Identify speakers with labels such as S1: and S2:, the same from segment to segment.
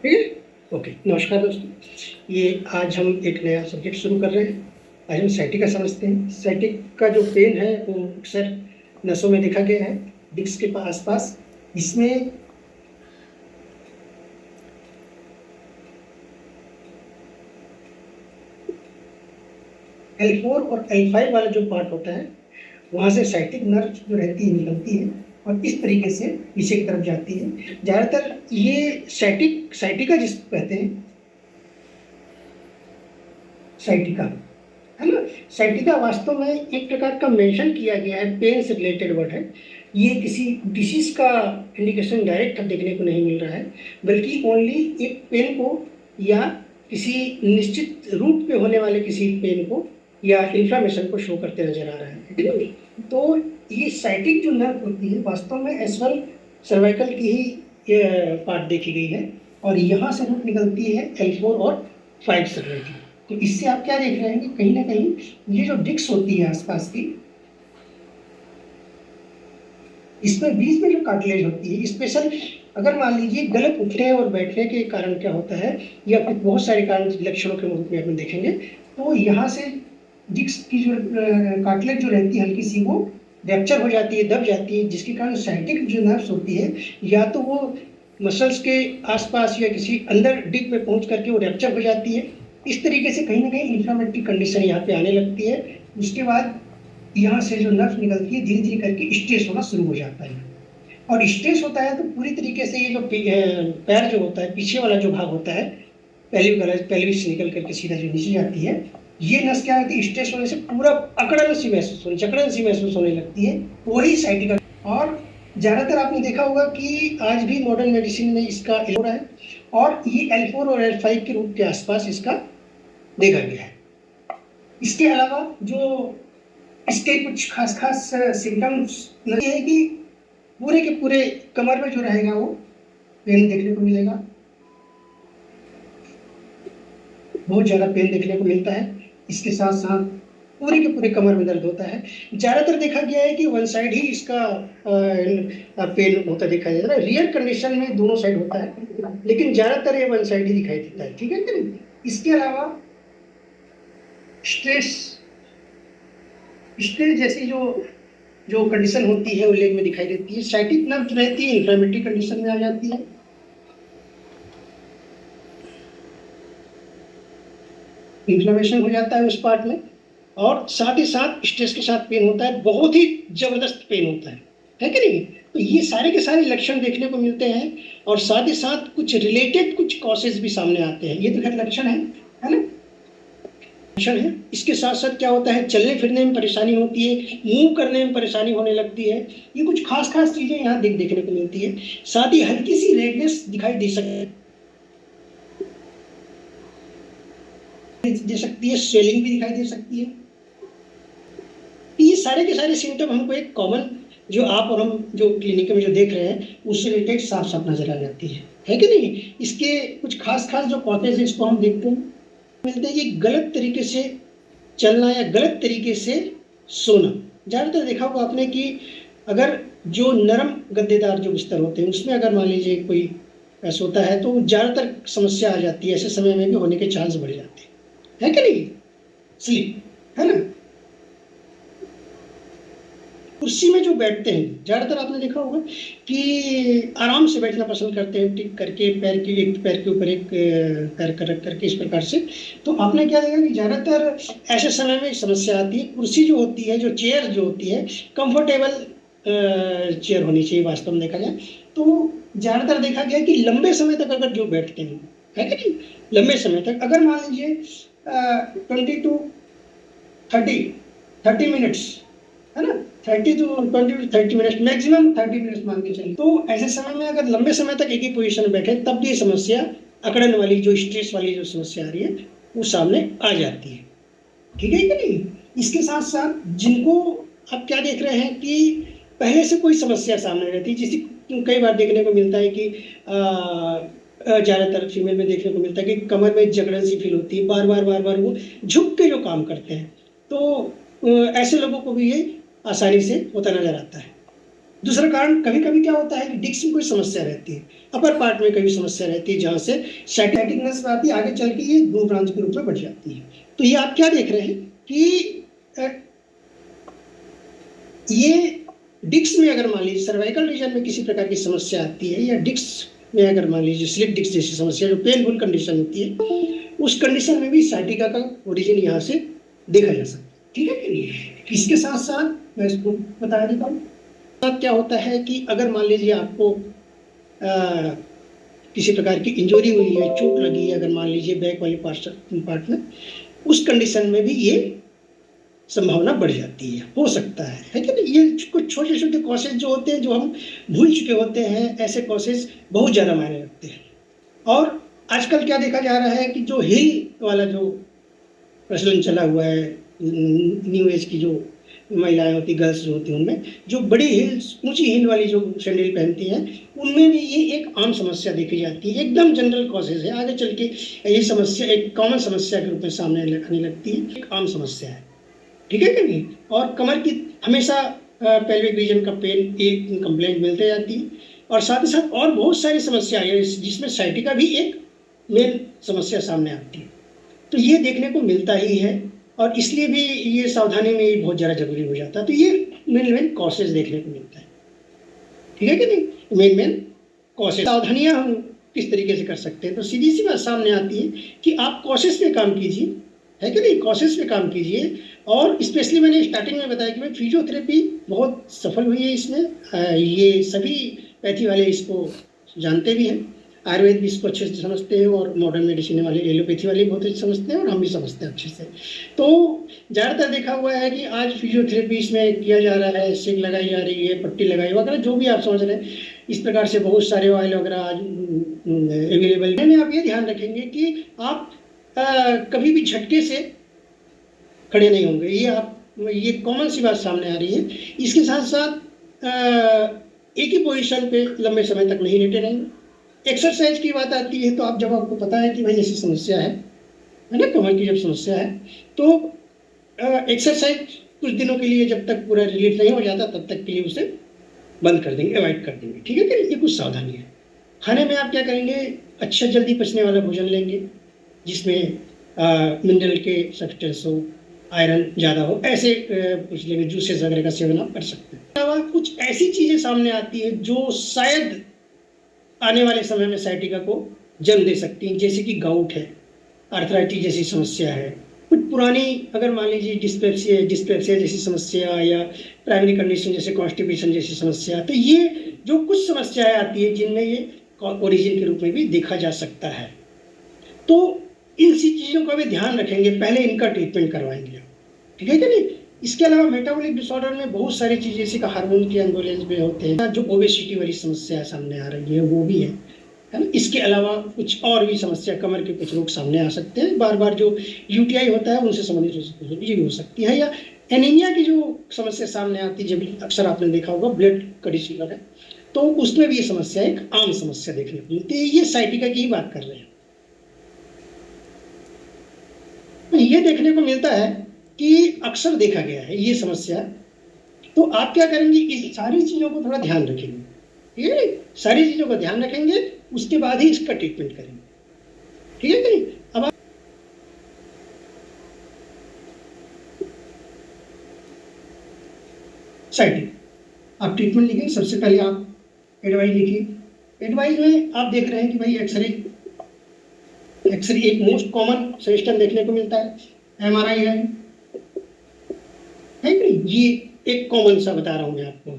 S1: ठीक है। ओके, नमस्कार दोस्तों। ये आज हम एक नया सब्जेक्ट शुरू कर रहे हैं। आज हम साइटिका समझते हैं। साइटिक का जो पेन है वो अक्सर नसों में देखा गया है, डिस्क के आसपास। इसमें L4 और L5 वाला जो पार्ट होता है वहाँ से साइटिक नर्व जो रहती है निकलती है और इस तरीके से पीछे की तरफ जाती है। ज़्यादातर ये साइटिका जिसको कहते हैं, साइटिका, है ना। साइटिका वास्तव में एक प्रकार का मेंशन किया गया है, पेन से रिलेटेड वर्ड है। ये किसी डिसीज का इंडिकेशन डायरेक्ट देखने को नहीं मिल रहा है, बल्कि ओनली एक पेन को या किसी निश्चित रूट पे होने वाले किसी पेन को या इन्फ्लामेशन को शो करते नजर आ रहा है। तो ये साइटिक जो नर्व होती है वास्तव में एज वेल सर्वाइकल की ही पार्ट देखी गई है और यहाँ से रूट निकलती है L4 और 5 सर्वर की। तो इससे आप क्या देख रहे हैं कि कहीं ना कहीं ये जो डिस्क होती है आसपास की, इसमें बीच में जो कार्टिलेज होती है स्पेशल, अगर मान लीजिए गलत उठने और बैठने के कारण क्या होता है या फिर बहुत सारे कारण लक्षणों के रूप में अपन देखेंगे, तो यहाँ से डिस्क की जो कार्टिलेज जो रहती है हल्की सी वो रैप्चर हो जाती है, दब जाती है, जिसके कारण साइटिक जो नर्व्स होती है या तो वो मसल्स के आसपास या किसी अंदर डिग पे पहुंच करके वो रैप्चर हो जाती है। इस तरीके से कहीं ना कहीं इन्फ्लामेटरी कंडीशन यहाँ पे आने लगती है। उसके बाद यहाँ से जो नर्व निकलती है धीरे धीरे करके स्ट्रेस होना शुरू हो जाता है और स्ट्रेस होता है तो पूरी तरीके से ये जो पैर जो होता है, पीछे वाला जो भाग होता है, पेल्विस से निकल करके सीधा जो नीचे जाती है, ये नस क्या होती है, स्ट्रेस होने से पूरा जकड़न सी महसूस होने लगती है। वही साइटिका। और ज़्यादातर आपने देखा होगा कि आज भी मॉडर्न मेडिसिन में इसका हो रहा है और ये L4 और L5 के रूट के आसपास इसका देखा गया है। इसके अलावा जो इसके कुछ खास सिम्टम्स लगे हैं कि पूरे के पूरे कमर में जो रहेगा वो पेन देखने को मिलेगा, बहुत ज़्यादा पेन देखने को मिलता है। इसके साथ साथ पूरे के पूरे कमर में दर्द होता है। ज़्यादातर देखा गया है कि वन साइड ही इसका पेन होता दिखाई देता है। रियल कंडीशन में दोनों साइड होता है, लेकिन ज़्यादातर ये वन साइड ही दिखाई देता है। ठीक है कि नहीं। इसके अलावा स्ट्रेस जैसी जो कंडीशन होती है वो लेग में दिखाई देती है। साइटिक नर्व रहती है इन्फ्लेमेटरी कंडीशन में आ जाती है, इन्फ्लेमेशन हो जाता है उस पार्ट में और साथ ही साथ स्ट्रेस के साथ पेन होता है, बहुत ही जबरदस्त पेन होता है कि नहीं। तो ये सारे के सारे लक्षण देखने को मिलते हैं और साथ ही साथ कुछ रिलेटेड कुछ कॉजेज भी सामने आते हैं। ये तो खैर लक्षण है ना, लक्षण है। इसके साथ साथ क्या होता है, चलने फिरने में परेशानी होती है, मूव करने में परेशानी होने लगती है। ये कुछ खास चीजें यहाँ देखने को मिलती है। साथ ही हल्की सी रेडनेस दिखाई दे सकती है, स्वेलिंग भी दिखाई दे सकती है। ये सारे के सारे सिम्टम हमको एक कॉमन जो आप और हम जो क्लिनिक में जो देख रहे हैं उससे रिलेटेड साफ साफ नजर आ जाती है कि नहीं। इसके कुछ खास जो कॉजेज इसको हम देखते हैं मिलते हैं। ये गलत तरीके से चलना या गलत तरीके से सोना। ज़्यादातर देखा होगा आपने कि अगर जो नरम गद्देदार जो बिस्तर होते हैं उसमें अगर मान लीजिए कोई सोता है तो ज़्यादातर समस्या आ जाती है, ऐसे समय में भी होने के चांस बढ़ जाते हैं, है कि नहीं। स्लीप, है ना। कुर्सी में जो बैठते हैं ज़्यादातर आपने देखा होगा कि आराम से बैठना पसंद करते हैं, टिक करके पैर के एक पैर के ऊपर एक पैर कर रख करके इस प्रकार से। तो आपने क्या देखा कि ज़्यादातर ऐसे समय में समस्या आती है। कुर्सी जो होती है, जो चेयर जो होती है, कंफर्टेबल चेयर होनी चाहिए वास्तव में देखा जाए तो। ज़्यादातर देखा गया कि लंबे समय तक अगर जो बैठते हैं, है कि नहीं, लंबे समय तक अगर मान लीजिए 20 to 30 मिनट्स, है ना, 20 to 30 मिनट, मैक्सिमम 30 मिनट्स मान के चलिए। तो ऐसे समय में अगर लंबे समय तक एक ही पोजीशन में बैठे तब भी समस्या, अकड़न वाली जो स्ट्रेस वाली जो समस्या आ रही है वो सामने आ जाती है। ठीक है कि नहीं। इसके साथ साथ जिनको आप क्या देख रहे हैं कि पहले से कोई समस्या सामने रहती है, जिसे कई बार देखने को मिलता है कि ज़्यादातर फीमेल में देखने को मिलता है कि कमर में जकड़न सी फील होती है, बार बार वो झुक के जो काम करते हैं। तो ऐसे लोगों को भी ये आसानी से होता नजर आता है। दूसरा कारण कभी कभी क्या होता है कि डिस्क में कोई समस्या रहती है, अपर पार्ट में कभी समस्या रहती है, जहाँ से साइटिक नस आती है, आगे चल के ये दो ब्रांच के रूप में बढ़ जाती है। तो ये आप क्या देख रहे हैं कि ये डिस्क में अगर मान लीजिए सर्वाइकल रीजन में किसी प्रकार की समस्या आती है, या डिस्क में अगर मान लीजिए स्लिप डिस्क जैसी समस्या जो पेनफुल कंडीशन होती है, उस कंडीशन में भी साइटिका का ओरिजिन यहाँ से देखा जा सकता है। ठीक है कि नहीं? इसके साथ साथ मैं इसको बता देता हूँ क्या होता है कि अगर मान लीजिए आपको किसी प्रकार की इंजरी हुई है, चोट लगी है, अगर मान लीजिए बैक वाले पार्ट में, उस कंडीशन में भी ये संभावना बढ़ जाती है, हो सकता है कि नहीं? ये कुछ छोटे छोटे कॉसेज जो होते हैं, जो हम भूल चुके होते हैं, ऐसे कॉसेज बहुत ज़्यादा मायने रखते हैं। और आजकल क्या देखा जा रहा है कि जो हिल वाला जो प्रचलन चला हुआ है, न्यू एज की जो महिलाएं होती, गर्ल्स जो होती हैं, उनमें जो बड़ी हिल्स, ऊंची हिल वाली जो सैंडल पहनती हैं, उनमें भी ये एक आम समस्या देखी जाती है। एकदम जनरल कॉजेज है, आगे चल के ये समस्या एक कॉमन समस्या के रूप में सामने आने लगती है, एक आम समस्या है। ठीक है कि नहीं? और कमर की हमेशा पेल्विक रीजन का पेन एक कंप्लेंट मिलते जाती है, और साथ ही साथ और बहुत सारी समस्याएं हैं जिसमें साइटिका भी एक मेन समस्या सामने आती है। तो ये देखने को मिलता ही है, और इसलिए भी ये सावधानी में बहुत ज़्यादा जरूरी हो जाता है। तो ये मेन कॉसेज देखने को मिलता है। ठीक है कि नहीं? मेन कॉसेज, सावधानियां हम किस तरीके से कर सकते हैं, तो सीधी सी बात सामने आती है कि आप कॉसेज पे काम कीजिए, है कि नहीं? कॉसेज पे काम कीजिए। और स्पेशली मैंने स्टार्टिंग में बताया कि भाई फिजियोथेरेपी बहुत सफल हुई है इसमें, ये सभी पैथी वाले इसको जानते भी हैं, आयुर्वेद भी इसको अच्छे से समझते हैं, और मॉडर्न मेडिसिन वाले, एलोपैथी वाले बहुत अच्छे समझते हैं, और हम भी समझते हैं अच्छे से। तो ज़्यादातर देखा हुआ है कि आज फिजियोथेरेपी इसमें किया जा रहा है, सिक लगाई जा रही है, पट्टी लगाई वगैरह, जो भी आप समझ रहे हैं, इस प्रकार से बहुत सारे ऑयल वगैरह आज अवेलेबल है। आप ये ध्यान रखेंगे कि आप कभी भी झटके से खड़े नहीं होंगे, ये कॉमन सी बात सामने आ रही है। इसके साथ साथ एक ही पोजीशन पे लंबे समय तक नहीं लेटे रहेंगे। एक्सरसाइज की बात आती है, तो आप जब आपको पता है कि भाई ऐसी समस्या है ना, कमर की जब समस्या है, तो एक्सरसाइज कुछ दिनों के लिए, जब तक पूरा रिलीफ नहीं हो जाता, तब तक के लिए उसे बंद कर देंगे, अवॉइड कर देंगे। ठीक है कि ये कुछ सावधानी है। खाने में आप क्या करेंगे? अच्छा जल्दी पचने वाला भोजन लेंगे, जिसमें मिनरल के सब्सटेंस हो, आयरन ज़्यादा हो, ऐसे कुछ लेंगे। जूसेस वगैरह का सेवन आप कर सकते हैं। अलावा कुछ ऐसी चीज़ें सामने आती है जो शायद आने वाले समय में साइटिका को जन्म दे सकती हैं, जैसे कि गाउट है, आर्थराइटिस जैसी समस्या है, कुछ पुरानी अगर मान लीजिए डिस्पेप्सिया जैसी समस्या, या प्राइमरी कंडीशन जैसे कॉन्स्टिपेशन जैसी समस्या। तो ये जो कुछ समस्याएं आती है, जिनमें ये ओरिजिन के रूप में भी देखा जा सकता है। तो इन सी चीज़ों का भी ध्यान रखेंगे, पहले इनका ट्रीटमेंट करवाएंगे। ठीक है कि नहीं? इसके अलावा मेटाबॉलिक डिसऑर्डर में बहुत सारी चीज़ें, जैसे कि हार्मोन के इम्बैलेंस भी होते हैं, जो ओबेसिटी वाली समस्या सामने आ रही है वो भी है ना? इसके अलावा कुछ और भी समस्या, कमर के कुछ रोग सामने आ सकते हैं, बार बार जो यूटीआई होता है उनसे संबंधित ये भी हो सकती है, या एनीमिया की जो समस्या सामने आती है, जब अक्सर आपने देखा होगा ब्लड का डिसऑर्डर है, तो उसमें भी ये समस्या एक आम समस्या देखने को मिलती है। ये साइटिका की ही बात कर रहे हैं। तो ये देखने को मिलता है कि अक्सर देखा गया है ये समस्या। तो आप क्या करेंगे? इस सारी चीज़ों को थोड़ा ध्यान रखेंगे, ठीक है? सारी चीज़ों का ध्यान रखेंगे, उसके बाद ही इसका ट्रीटमेंट करेंगे। ठीक है कि नहीं? अब आप साइटिक आप ट्रीटमेंट लिखेंगे। सबसे पहले आप एडवाइस लिखिए। एडवाइस में आप देख रहे हैं कि भाई एक्सरे एक मोस्ट कॉमन सजेशन देखने को मिलता है, एमआरआई है कि नहीं? ये एक कॉमन सा बता रहा हूँ मैं आपको।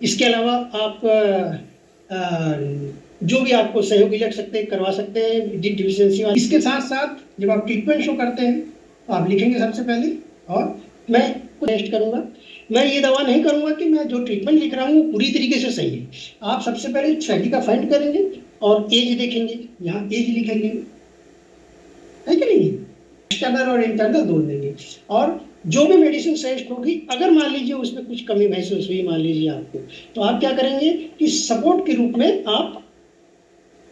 S1: इसके अलावा आप जो भी आपको सहयोगी लग सकते हैं, करवा सकते हैं, डिफिशियंसी वाले। इसके साथ साथ जब आप ट्रीटमेंट शो करते हैं, तो आप लिखेंगे सबसे पहले, और मैं टेस्ट करूंगा। मैं ये दवा नहीं करूंगा कि मैं जो ट्रीटमेंट लिख रहा हूँ वो पूरी तरीके से सही है। आप सबसे पहले साइटिका फाइंड करेंगे, और एज देखेंगे, यहाँ एज लिखेंगे, है कि नहीं? एक्सटर्नल और इंटरनल दोनों देंगे, और जो भी मेडिसिन सजेस्ट होगी, अगर मान लीजिए उसमें कुछ कमी महसूस हुई मान लीजिए आपको, तो आप क्या करेंगे कि सपोर्ट के रूप में आप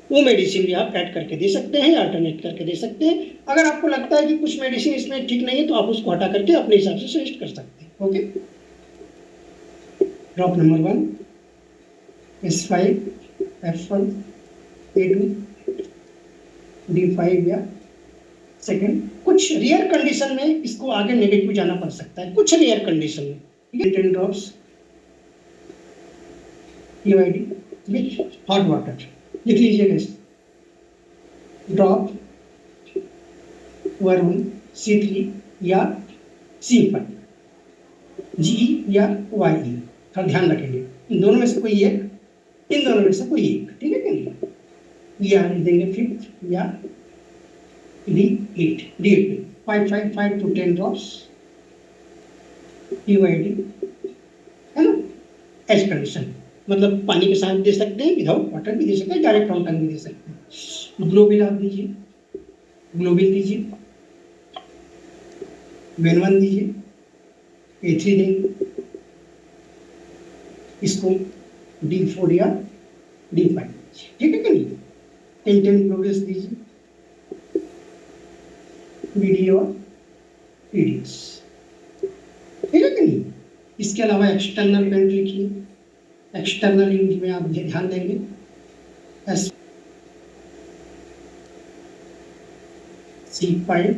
S1: वो मेडिसिन भी आप ऐड करके दे सकते हैं, या अल्टरनेट करके दे सकते हैं। अगर आपको लगता है कि कुछ मेडिसिन इसमें ठीक नहीं है, तो आप उसको हटा करके अपने हिसाब से सजेस्ट कर सकते हैं। Okay, drop number 1। S5 F1 A2 D5 या सेकंड। कुछ रेयर कंडीशन में इसको आगे नेगेटिव जाना पड़ सकता है, कुछ रेयर कंडीशन में, ठीक है। 10 drops UID with hot water लिख लीजिएगा इस ड्रॉप वर्म C3 या C5 GE या YE, थोड़ा ध्यान रखेंगे इन दोनों में से कोई एक, इन दोनों में से कोई एक, ठीक है कि नहीं। या देंगे 5th या D8 5 to 10 ड्रॉप्स UID, है ना। एज कंडीशन मतलब पानी के साथ दे सकते हैं, विदाउट वाटर भी दे सकते हैं, डायरेक्ट फाउंटेन भी दे सकते हैं। ग्लोबिल आप दीजिए, ग्लोबिल दीजिए, वेनवन दीजिए, A3 देंगे, इसको D4 या D5, ठीक है कि नहीं। 10 ग्लोबल्स दीजिए, BD और PDS, ठीक है कि नहीं। इसके अलावा एक्सटर्नल पेंट लिखिए, एक्सटर्नल यूज में आप ध्यान देंगे C5